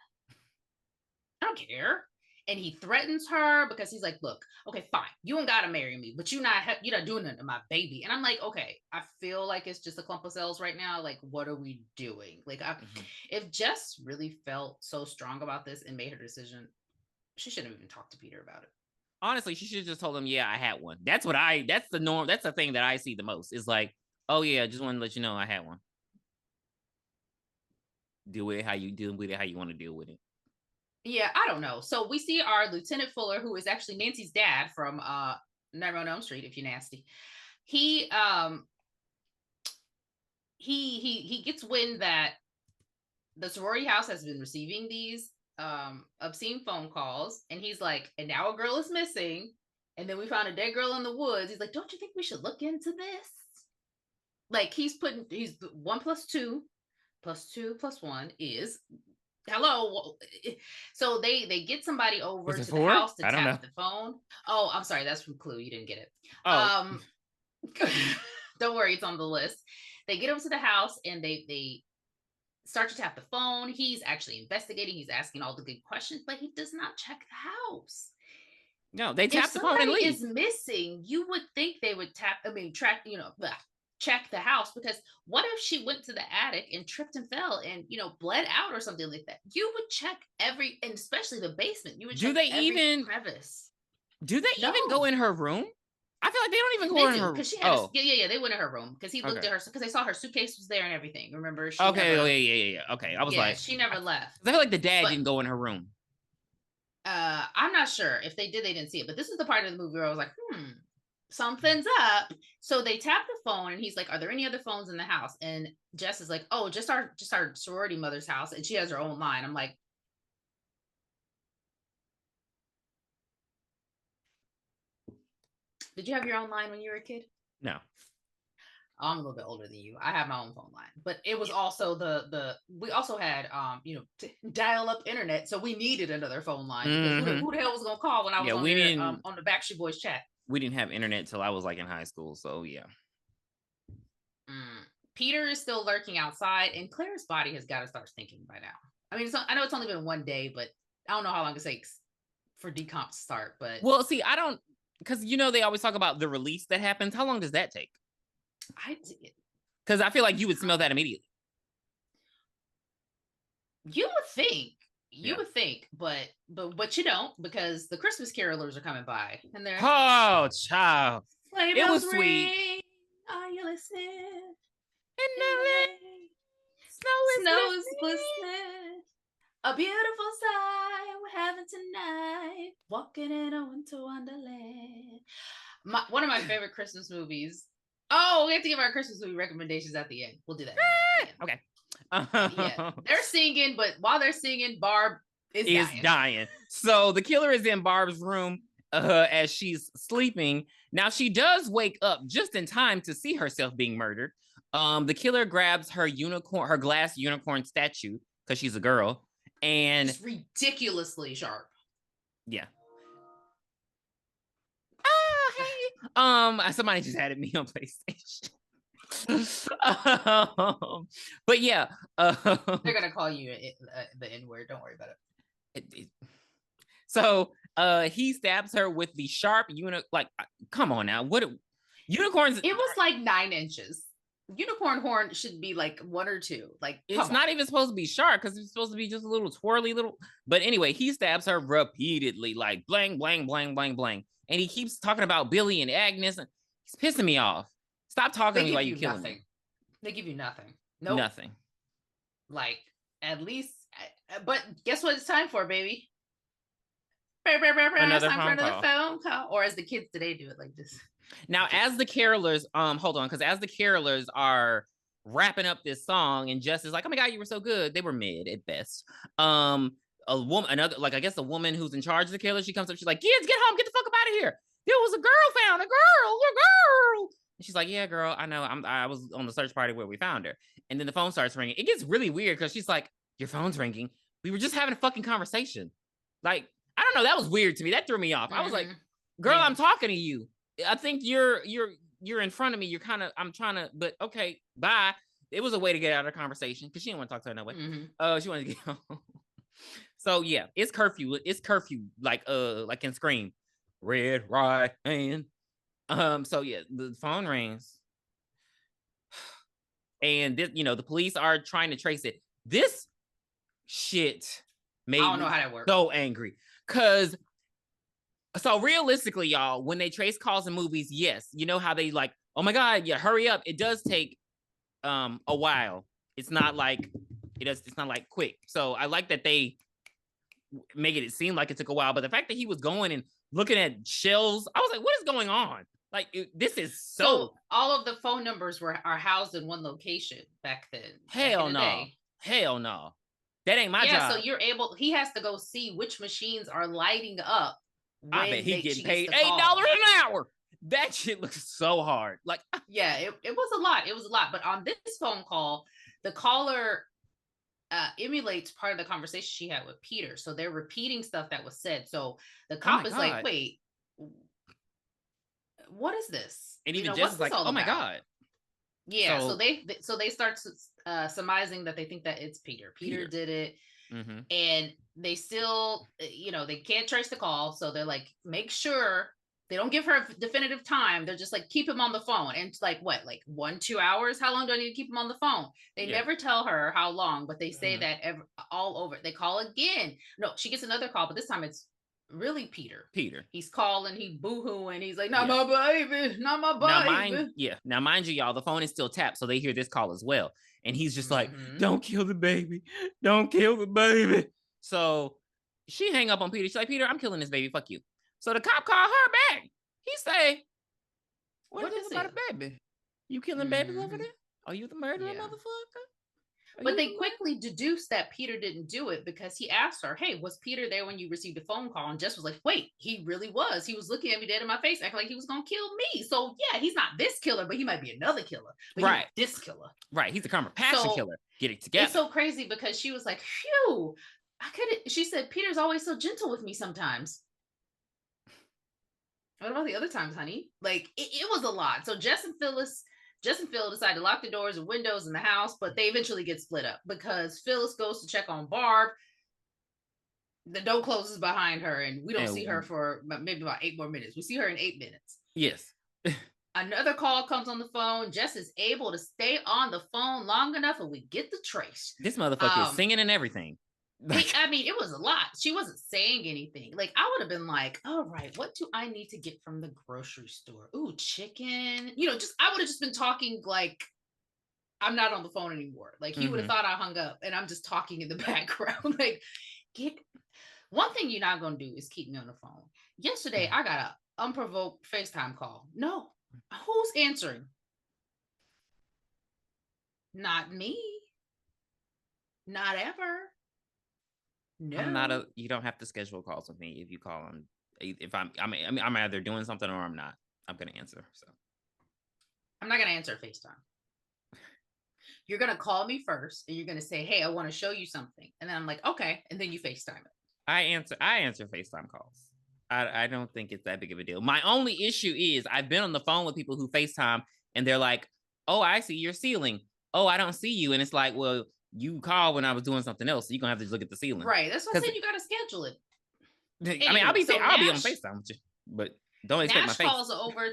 I don't care. And he threatens her because he's like, look, okay, fine. You don't got to marry me, but you're not doing it to my baby. And I'm like, okay, I feel like it's just a clump of cells right now. Like, what are we doing? Like, if Jess really felt so strong about this and made her decision, she shouldn't have even talked to Peter about it. Honestly, she should have just told him, yeah, I had one. That's the norm. That's the thing that I see the most. Is like, oh yeah, just want to let you know I had one. Deal with it how you deal with it, how you want to deal with it. Yeah, I don't know. So we see our Lieutenant Fuller, who is actually Nancy's dad from Nightmare on Elm Street, if you're nasty. He gets wind that the sorority house has been receiving these obscene phone calls, and he's like, and now a girl is missing, and then we found a dead girl in the woods. He's like, don't you think we should look into this? Like, he's 1 + 2 + 2 + 1 is hello. So they get somebody over to the house to tap the phone. Oh, I'm sorry, that's from Clue. You didn't get it. Oh. Don't worry, it's on the list. They get over to the house and they start to tap the phone. He's actually investigating. He's asking all the good questions, but he does not check the house. No, they tap the phone and leave. If somebody is missing, you would think they would check the house, because what if she went to the attic and tripped and fell and bled out or something like that? You would check and especially the basement. You would check every crevice. Do they even go in her room? I feel like they don't even go in her room. Because she had they went in her room because he looked at her because they saw her suitcase was there and everything. Remember? Okay, Okay, I was like, she never left. I feel like the dad didn't go in her room. I'm not sure if they did. They didn't see it, but this is the part of the movie where I was like, something's up. So they tap the phone and he's like, are there any other phones in the house? And Jess is like, oh, just our sorority mother's house, and she has her own line. I'm like, did you have your own line when you were a kid? No. I'm a little bit older than you. I have my own phone line, but it was also we also had dial up internet, so we needed another phone line. Because who the hell was gonna call when I was on the Backstreet Boys chat? We didn't have internet till I was like in high school, so yeah. Peter is still lurking outside, and Claire's body has got to start stinking by now. I mean, I know it's only been 1 day, but I don't know how long it takes for decomp to start. But well, see, I don't because they always talk about the release that happens. How long does that take? Because I feel like you would smell that immediately. You would think. Yeah. But you don't, because the Christmas carolers are coming by and they're child. It was sweet. Are you listening? Snow is glistening. A beautiful sight we're having tonight. Walking in a winter wonderland. One of my favorite Christmas movies. Oh, we have to give our Christmas movie recommendations at the end. We'll do that. Okay. Yeah, they're singing, but while they're singing, Barb is dying. So the killer is in Barb's room as she's sleeping. Now she does wake up just in time to see herself being murdered. The killer grabs her glass unicorn statue, because she's a girl, and it's ridiculously sharp. Yeah. Hey. Somebody just added me on PlayStation. But yeah, they're gonna call you the N-word. Don't worry about it. So he stabs her with the sharp come on now, what unicorns? It was like 9 inches. Unicorn horn should be like 1 or 2. Like, it's not even supposed to be sharp, because it's supposed to be just a little twirly little. But anyway, he stabs her repeatedly, like blang blang blang blang blang, and he keeps talking about Billy and Agnes, and he's pissing me off. Stop talking to me while you killing me. They give you nothing. Nope. Nothing. Like, at least, but guess what it's time for, baby? Another phone call. Or as the kids today do it, like this. Now, as the carolers, hold on, because as the carolers are wrapping up this song, and Jess is like, "Oh my God, you were so good." They were mid at best. A woman, I guess the woman who's in charge of the carolers, she comes up, she's like, "Kids, get home, get the fuck up out of here. There was a girl found, a girl." And she's like, "Yeah, girl, I know. I was on the search party where we found her." And then the phone starts ringing. It gets really weird, because she's like, "Your phone's ringing. We were just having a fucking conversation." Like, I don't know. That was weird to me. That threw me off. I was like, "Girl, yeah. I'm talking to you. I think you're in front of me. You're kind of, I'm trying to, but okay, bye." It was a way to get out of the conversation, because she didn't want to talk to her no way. She wanted to get home. So yeah, it's curfew. It's curfew, like in Scream, red right hand. So yeah, the phone rings, and this, the police are trying to trace it. This shit made I don't know how that works. So angry, because so realistically, y'all, when they trace calls in movies, yes, you know how they like, "Oh my God, yeah, hurry up." It does take a while. It's not like it's not like quick. So I like that they make it seem like it took a while, but the fact that he was going and looking at shells, I was like, what is going on? Like, this is so all of the phone numbers are housed in one location back then. Hell no. Hell no. That ain't my job. Yeah, so he has to go see which machines are lighting up. I bet he's getting paid $8 an hour. That shit looks so hard. Like, yeah, it was a lot. It was a lot. But on this phone call, the caller emulates part of the conversation she had with Peter. So they're repeating stuff that was said. So the cop is like, "Wait, what is this?" And even Jess is like, "Oh my God." Yeah. So they start surmising that they think that it's Peter. Peter did it. Mm-hmm. And they still, they can't trace the call. So they're like, make sure they don't give her a definitive time. They're just like, keep him on the phone. And it's like, what, like 1-2 hours? How long do I need to keep him on the phone? They never tell her how long, but they say that all over. They call again. No, she gets another call, but this time it's really Peter. He's calling, he boo-hooing. He's like, not my baby, not my baby. Now, mind you, y'all, the phone is still tapped, so they hear this call as well. And he's just like, "Don't kill the baby. Don't kill the baby." So she hang up on Peter. She's like, "Peter, I'm killing this baby. Fuck you." So the cop called her back. He say, what is it about a baby? You killing babies over there? Are you the murderer, motherfucker? But they quickly deduced that Peter didn't do it, because he asked her, "Hey, was Peter there when you received a phone call?" And Jess was like, "Wait, he really was. He was looking at me dead in my face, acting like he was going to kill me. So yeah, he's not this killer, but he might be another killer. But right. He's this killer. Right. He's a karma passion killer. Get it together." It's so crazy, because she was like, "Phew, she said, Peter's always so gentle with me sometimes." What about the other times, honey? Like, it was a lot. So Jess and Phil decide to lock the doors and windows in the house, but they eventually get split up, because Phyllis goes to check on Barb. The door closes behind her, and we don't see her for maybe about 8 more minutes. We see her in 8 minutes. Yes. Another call comes on the phone. Jess is able to stay on the phone long enough, and we get the trace. This motherfucker is singing and everything. I mean, it was a lot. She wasn't saying anything. Like, I would have been like, all right, what do I need to get from the grocery store? Ooh, chicken. You know, I would have just been talking like I'm not on the phone anymore. Like, he would have thought I hung up, and I'm just talking in the background. Like, one thing you're not going to do is keep me on the phone. Yesterday, I got an unprovoked FaceTime call. No. Who's answering? Not me. Not ever. No. You don't have to schedule calls with me if you call on. If I'm either doing something or I'm not. I'm going to answer. So I'm not going to answer FaceTime. You're going to call me first, and you're going to say, hey, I want to show you something. And then I'm like, okay. And then you FaceTime it. I answer FaceTime calls. I don't think it's that big of a deal. My only issue is I've been on the phone with people who FaceTime and they're like, oh, I see your ceiling. Oh, I don't see you. And it's like, well, you called when I was doing something else. So you're going to have to just look at the ceiling. Right. That's what I said. You got to schedule it. Anyway, I mean, I'll be on FaceTime with you, but don't expect my face. Nash calls over,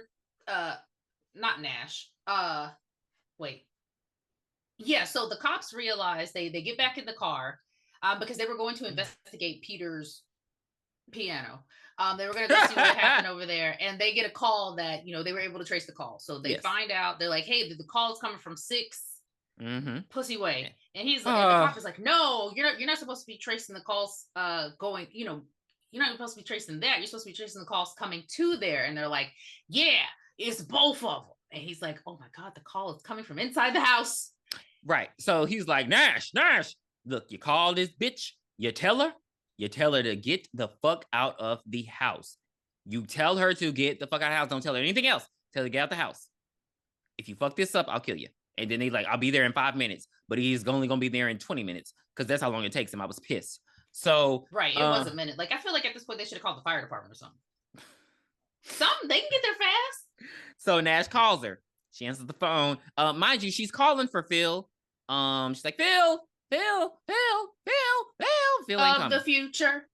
not Nash. Wait. Yeah, so the cops realize they get back in the car because they were going to investigate Peter's piano. They were going to go see what happened over there, and they get a call that, you know, they were able to trace the call. So they find out, they're like, hey, the call is coming from 6 Pussy Way. And he's like, and the cop is like, no, you're not supposed to be tracing the calls going, you know, you're not supposed to be tracing that. You're supposed to be tracing the calls coming to there. And they're like, yeah, it's both of them. And he's like, oh my God, the call is coming from inside the house. Right. So he's like, Nash, look, you call this bitch, you tell her to get the fuck out of the house. You tell her to get the fuck out of the house. Don't tell her anything else. Tell her to get out the house. If you fuck this up, I'll kill you. And then he's like, I'll be there in 5 minutes, but he's only going to be there in 20 minutes because that's how long it takes him. I was pissed. So, right. It was a minute. Like, I feel like at this point, they should have called the fire department or something. They can get there fast. So Nash calls her. She answers the phone. Mind you, she's calling for Phil. She's like, Phil ain't coming. The future.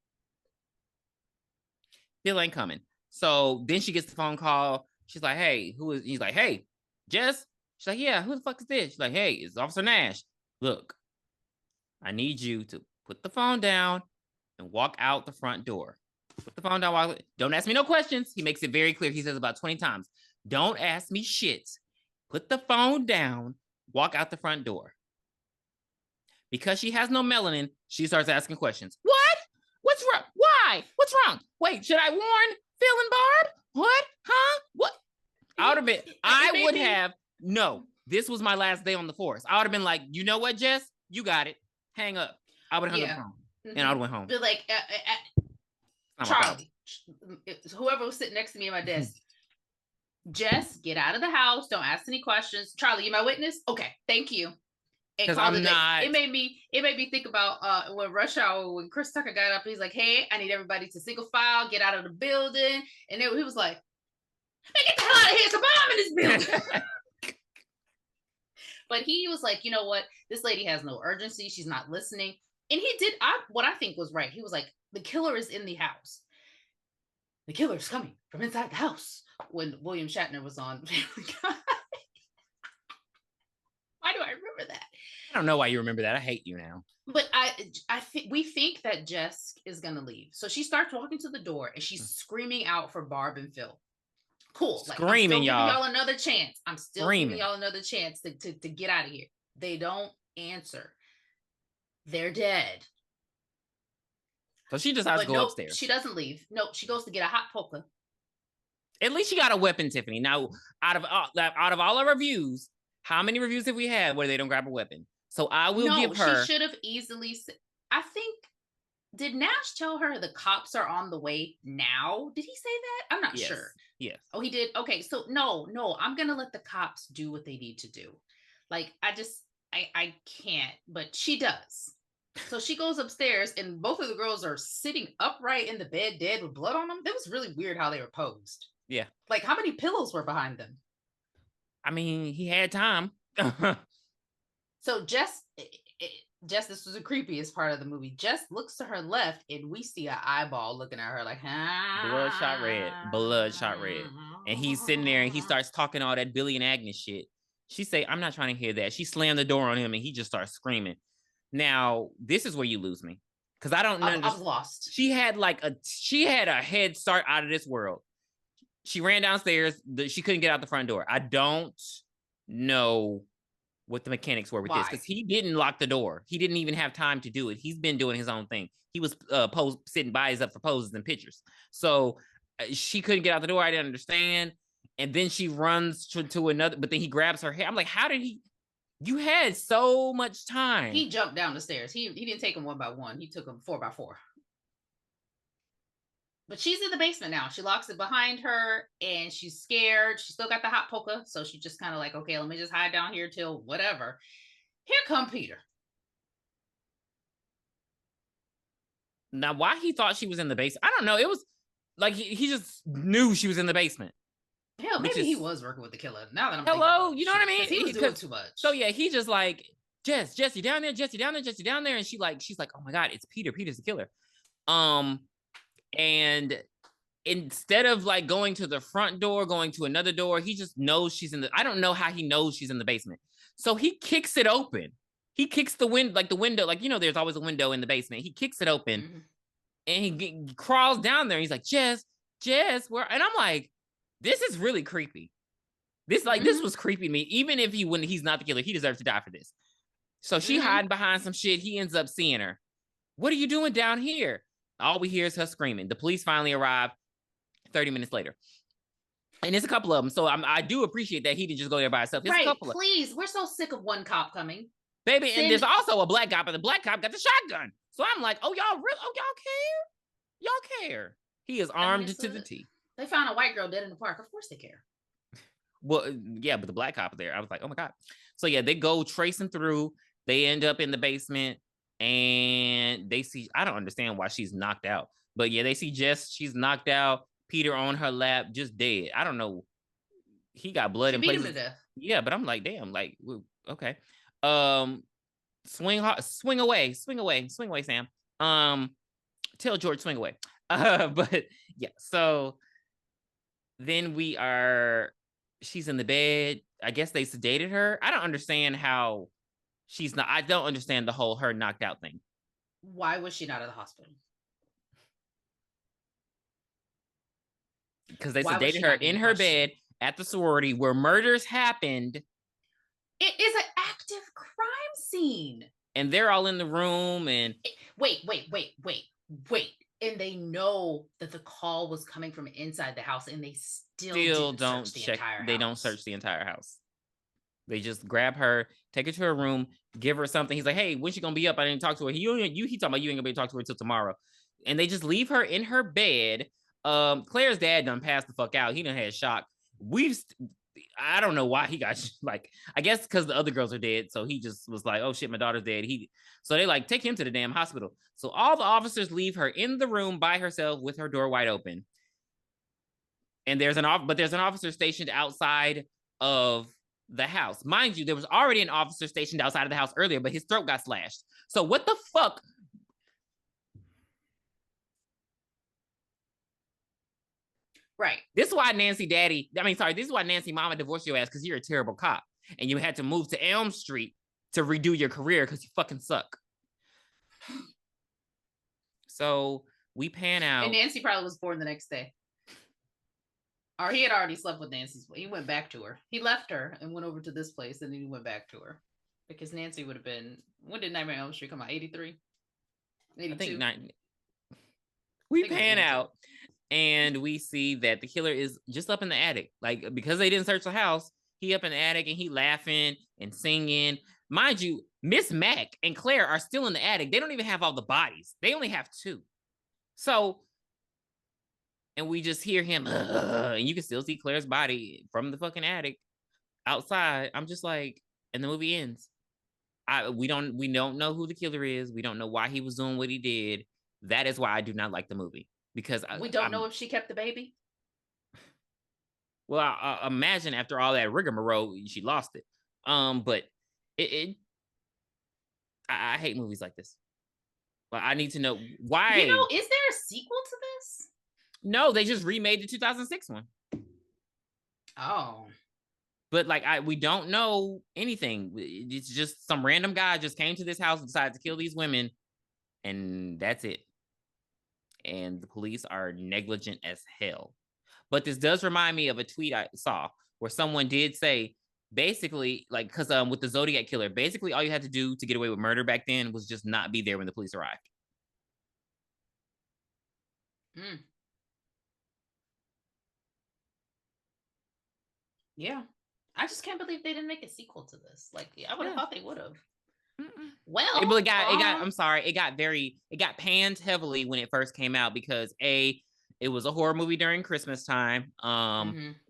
Phil ain't coming. So then she gets the phone call. She's like, hey, who is? He's like, hey, Jess. She's like, yeah, who the fuck is this? She's like, hey, it's Officer Nash. Look, I need you to put the phone down and walk out the front door. Put the phone down. Don't ask me no questions. He makes it very clear. He says about 20 times. Don't ask me shit. Put the phone down. Walk out the front door. Because she has no melanin, she starts asking questions. What? What's wrong? Why? What's wrong? Wait, should I warn Phil and Barb? What? Huh? What? No, this was my last day on the force. I would have been like, you know what, Jess? You got it. Hang up. I would have hung up the phone. And I would have went home. But like, Charlie, whoever was sitting next to me at my desk, Jess, get out of the house. Don't ask any questions. Charlie, you my witness? Okay, thank you. Because I'm not. It made me think about when Rush Hour, when Chris Tucker got up, he's like, hey, I need everybody to single file, get out of the building. And then he was like, hey, get the hell out of here. It's a bomb in this building. But he was like, you know what? This lady has no urgency. She's not listening. And he did what I think was right. He was like, the killer is in the house. The killer is coming from inside the house. When William Shatner was on Family Guy. Why do I remember that? I don't know why you remember that. I hate you now. But we think that Jess is going to leave. So she starts walking to the door and she's screaming out for Barb and Phil. Cool. Screaming, y'all. Giving y'all another chance. I'm still giving y'all another chance to get out of here. They don't answer. They're dead. So she decides to go upstairs. She doesn't leave. No, she goes to get a hot poker. At least she got a weapon, Tiffany. Now, out of all our reviews, how many reviews have we had where they don't grab a weapon? So I will give her. She should have easily. I think. Did Nash tell her the cops are on the way now? Did he say that? I'm not sure. Yes. Oh, he did. Okay, so no. I'm gonna let the cops do what they need to do. Like I can't, but she does. So she goes upstairs, and both of the girls are sitting upright in the bed, dead with blood on them. That was really weird how they were posed. Yeah. Like, how many pillows were behind them? I mean, he had time. So Jess, Jess, this was the creepiest part of the movie. Jess looks to her left, and we see an eyeball looking at her like, Bloodshot red, and he's sitting there and he starts talking all that Billy and Agnes shit. She say, "I'm not trying to hear that." She slammed the door on him and he just starts screaming. Now this is where you lose me because I don't understand. I was lost. She had a head start out of this world. She ran downstairs. She couldn't get out the front door. I don't know what the mechanics were with this because he didn't lock the door. He didn't even have time to do it. He's been doing his own thing. He was sitting by his up for poses and pictures. So she couldn't get out the door. I didn't understand. And then she runs to another, but then he grabs her hair. I'm like, how did he? You had so much time. He jumped down the stairs. He didn't take them one by one. He took them 4 by 4. But she's in the basement now. She locks it behind her and she's scared. She still got the hot polka. So she's just kind of like, okay, let me just hide down here till whatever. Here come Peter. Now, why he thought she was in the basement, I don't know. It was like he just knew she was in the basement. Hell, maybe he was working with the killer. Now that I'm you know what I mean? He was doing too much. So yeah, he just like, Jesse down there, Jesse down there, Jesse down there. And she's like, oh my God, it's Peter. Peter's the killer. And instead of like going to the front door, going to another door, he just knows she's in the, I don't know how he knows she's in the basement. So he kicks it open. He kicks the window, like, you know, there's always a window in the basement. He kicks it open and he crawls down there. And he's like, Jess, where? And I'm like, this is really creepy. This was creepy to me. Even if when he's not the killer, he deserves to die for this. So she hiding behind some shit. He ends up seeing her. What are you doing down here? All we hear is her screaming. The police finally arrive 30 minutes later. And there's a couple of them. So I do appreciate that he didn't just go there by himself. There's a couple please. We're so sick of one cop coming. Baby, and there's also a black cop, but the black cop got the shotgun. So I'm like, oh, y'all really? Oh, y'all care? Y'all care. He is armed to the teeth. They found a white girl dead in the park. Of course they care. Well, yeah, but the black cop there, I was like, oh my God. So yeah, they go tracing through. They end up in the basement and they see, I don't understand why she's knocked out. But yeah, they see Jess, she's knocked out. Peter on her lap, just dead. I don't know. He got blood in places. Beat him to death. Yeah, but I'm like, damn, like, okay. Swing away, Sam. Tell George, swing away. But yeah, so then she's in the bed. I guess they sedated her. I don't understand how she's not. I don't understand the whole her knocked out thing. Why was she not at the hospital? Because they sedated her in her bed at the sorority where murders happened. It is an active crime scene. And they're all in the room and... Wait. And they know that the call was coming from inside the house and they still don't check. They don't search the entire house. They just grab her, take her to her room, give her something. He's like, hey, when's she going to be up? I didn't talk to her. He talking about you ain't going to be able to talk to her until tomorrow. And they just leave her in her bed. Claire's dad done passed the fuck out. He done had shock. I don't know why he got like, I guess because the other girls are dead. So he just was like, oh shit, my daughter's dead. So they like take him to the damn hospital. So all the officers leave her in the room by herself with her door wide open. And there's an officer stationed outside of the house. Mind you, there was already an officer stationed outside of the house earlier, but his throat got slashed. So what the fuck? Right. This is why Nancy mama divorced your ass because you're a terrible cop. And you had to move to Elm Street to redo your career because you fucking suck. So we pan out. And Nancy probably was born the next day. Or he had already slept with Nancy's. He went back to her. He left her and went over to this place and then he went back to her. Because Nancy would have been, when did Nightmare on Elm Street come out? 83? 82? I think we pan out. And we see that the killer is just up in the attic. Like, because they didn't search the house, he up in the attic and he laughing and singing. Mind you, Miss Mac and Claire are still in the attic. They don't even have all the bodies. They only have 2. So, and we just hear him, and you can still see Claire's body from the fucking attic outside. I'm just like, and the movie ends. We don't know who the killer is. We don't know why he was doing what he did. That is why I do not like the movie. Because we don't know if she kept the baby. Well, I imagine after all that rigmarole, she lost it. But I I hate movies like this. But I need to know why. Is there a sequel to this? No, they just remade the 2006 one. Oh. But like we don't know anything. It's just some random guy just came to this house and decided to kill these women, and that's it. And the police are negligent as hell. But this does remind me of a tweet I saw where someone did say, basically, like, because with the Zodiac killer, basically all you had to do to get away with murder back then was just not be there when the police arrived. Yeah. I just can't believe they didn't make a sequel to this. Like, I would have thought they would have. Well, it got. I'm sorry. It got panned heavily when it first came out because it was a horror movie during Christmas time.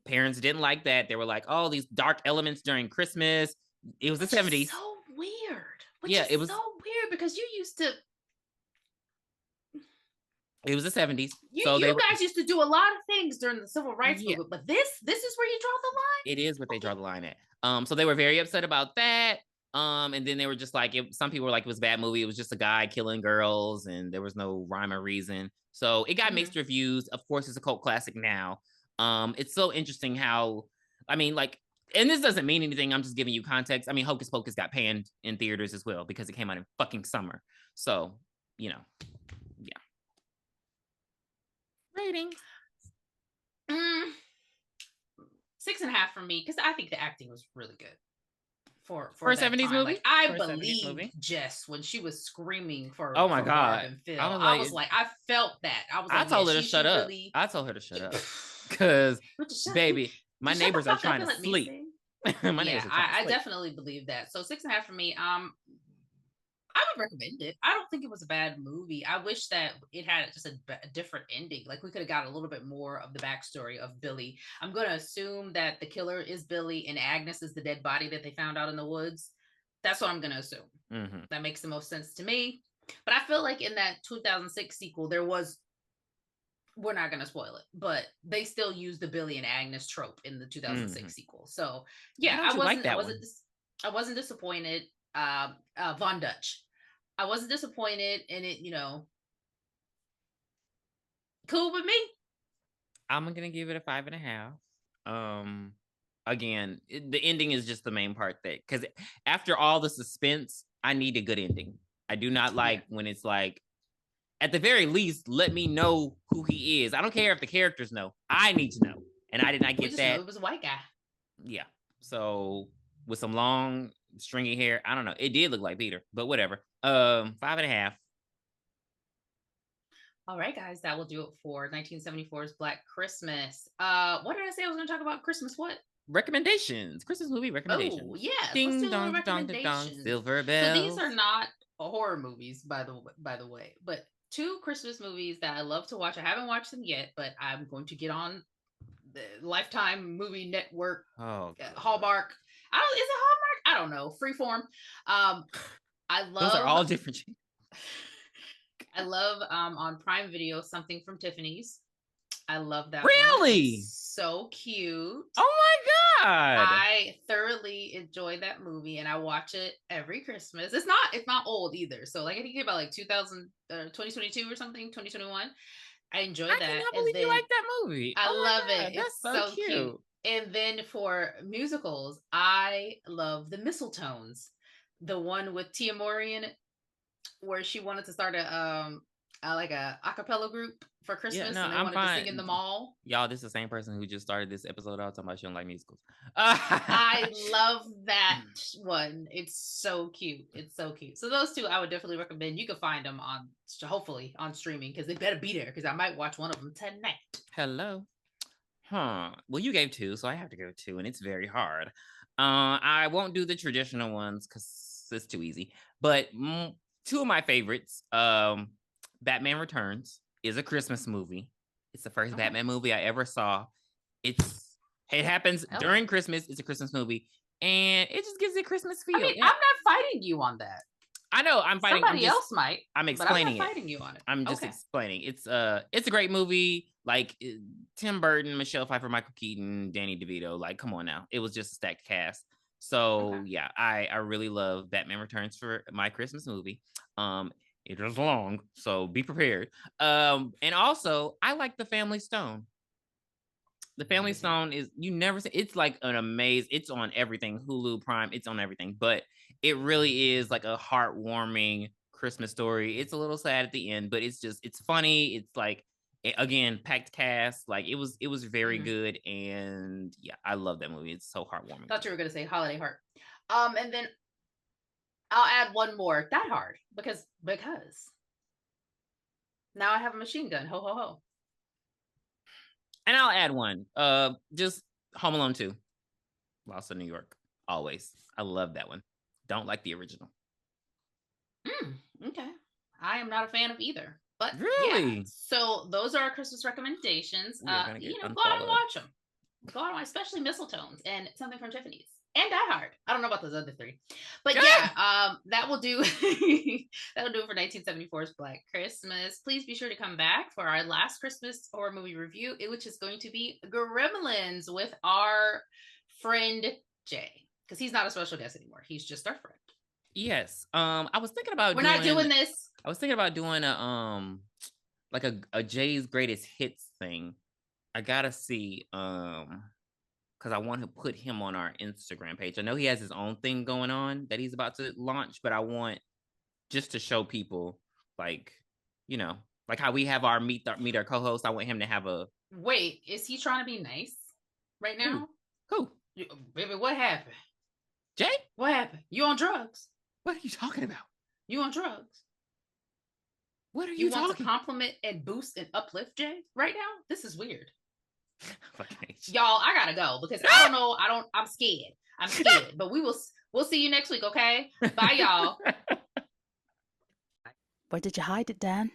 Parents didn't like that. They were like, "Oh, these dark elements during Christmas." It was the 70s. So weird. It was so weird because you used to. It was the 70s. You guys used to do a lot of things during the civil rights movement, but this is where you draw the line. It is what they draw the line at. So they were very upset about that. And then they were just like, some people were like, it was a bad movie. It was just a guy killing girls, and there was no rhyme or reason. So it got mixed reviews. Of course, it's a cult classic now. It's so interesting how, I mean, like, and this doesn't mean anything. I'm just giving you context. I mean, Hocus Pocus got panned in theaters as well because it came out in fucking summer. So, yeah. Rating 6.5 for me because I think the acting was really good for a 70s movie. Like, I believe Jess when she was screaming for. Oh my god! I was like, I felt that. I told her to shut up. I told her to shut up because, baby, my neighbors are trying to sleep. I definitely believe that. So 6.5 for me. I would recommend it. I don't think it was a bad movie. I wish that it had just a different ending. Like, we could have got a little bit more of the backstory of Billy. I'm going to assume that the killer is Billy and Agnes is the dead body that they found out in the woods. That's what I'm going to assume. That makes the most sense to me. But I feel like in that 2006 sequel, we're not going to spoil it, but they still used the Billy and Agnes trope in the 2006 sequel. So yeah, I wasn't disappointed. Von Dutch. I wasn't disappointed in it, cool with me. I'm gonna give it a 5.5. Again, the ending is just the main part because after all the suspense, I need a good ending. I do not like when it's like, at the very least, let me know who he is. I don't care if the characters know. I need to know, and I did not get that. It was a white guy. Yeah. So with some long stringy hair, I don't know. It did look like Peter, but whatever. 5.5. All right, guys, that will do it for 1974's Black Christmas. What did I say I was going to talk about? Christmas what? Recommendations. Christmas movie recommendations. Oh, yeah. Ding dong dong dong. Silver bells. So these are not horror movies, by the way, but 2 Christmas movies that I love to watch. I haven't watched them yet, but I'm going to get on the Lifetime Movie Network. Hallmark. Is it Hallmark? I don't know. Freeform. I love. Those are all different. I love on Prime Video Something from Tiffany's. I love that. Really? So cute. Oh my god! I thoroughly enjoy that movie, and I watch it every Christmas. It's not old either. So like, I think about like 2022 or something, 2021. I enjoy that. I cannot believe you like that movie. I love it. That's so cute. And then for musicals, I love the Mistletones. The one with Tia Mowry in it, where she wanted to start a cappella group for Christmas, and they wanted to sing in the mall. Y'all, this is the same person who just started this episode out talking about she don't like musicals. I love that one. It's so cute. It's so cute. So those 2 I would definitely recommend. You can find them hopefully on streaming, because they better be there, because I might watch one of them tonight. Hello. Well, you gave 2, so I have to go 2, and it's very hard. I won't do the traditional ones because it's too easy. But 2 of my favorites, Batman Returns is a Christmas movie. It's the first Batman movie I ever saw. It happens during Christmas. It's a Christmas movie, and it just gives it Christmas feel. I mean, I'm not fighting you on that. I know I'm fighting. Somebody else might. I'm explaining but I'm not fighting you on it. I'm just explaining. It's a great movie. Like Tim Burton, Michelle Pfeiffer, Michael Keaton, Danny DeVito. Like, come on now. It was just a stacked cast. So yeah, I really love Batman Returns for my Christmas movie. It is long, so be prepared. And also I like The Family Stone. The Family Stone is, you never see, it's like an amazing, it's on everything, Hulu, Prime, it's on everything, but it really is like a heartwarming Christmas story. It's a little sad at the end, but it's funny. It's like, again, packed cast. Like it was very good, and yeah, I love that movie. It's so heartwarming. Thought you were gonna say Holiday Heart. And then I'll add one more, Die Hard, because now I have a machine gun. Ho ho ho. And I'll add one. Just Home Alone 2. Lost in New York. Always. I love that one. Don't like the original. Okay. I am not a fan of either. But really? Yeah. So those are our Christmas recommendations. Go out and watch them. Go out and especially Mistletones and Something from Tiffany's. And Die Hard. I don't know about those other three. But that will do. That'll do it for 1974's Black Christmas. Please be sure to come back for our last Christmas horror movie review, which is going to be Gremlins with our friend Jay. Because he's not a special guest anymore. He's just our friend. Yes. I was thinking about We're not doing this. I was thinking about doing like a Jay's greatest hits thing. I gotta see because I want to put him on our Instagram page. I know he has his own thing going on that he's about to launch, but I want just to show people, like, you know, like how we have our meet our co-host. I want him to have a. Wait, is he trying to be nice right now? Who? Baby, what happened? Jay? What happened? You on drugs? What are you talking about? You on drugs? What are you talking? Want to compliment and boost and uplift Jay right now? This is weird. Okay. Y'all, I gotta go because I don't know. I'm scared. I'm scared. But we'll see you next week, okay? Bye, y'all. Where did you hide it, Dan?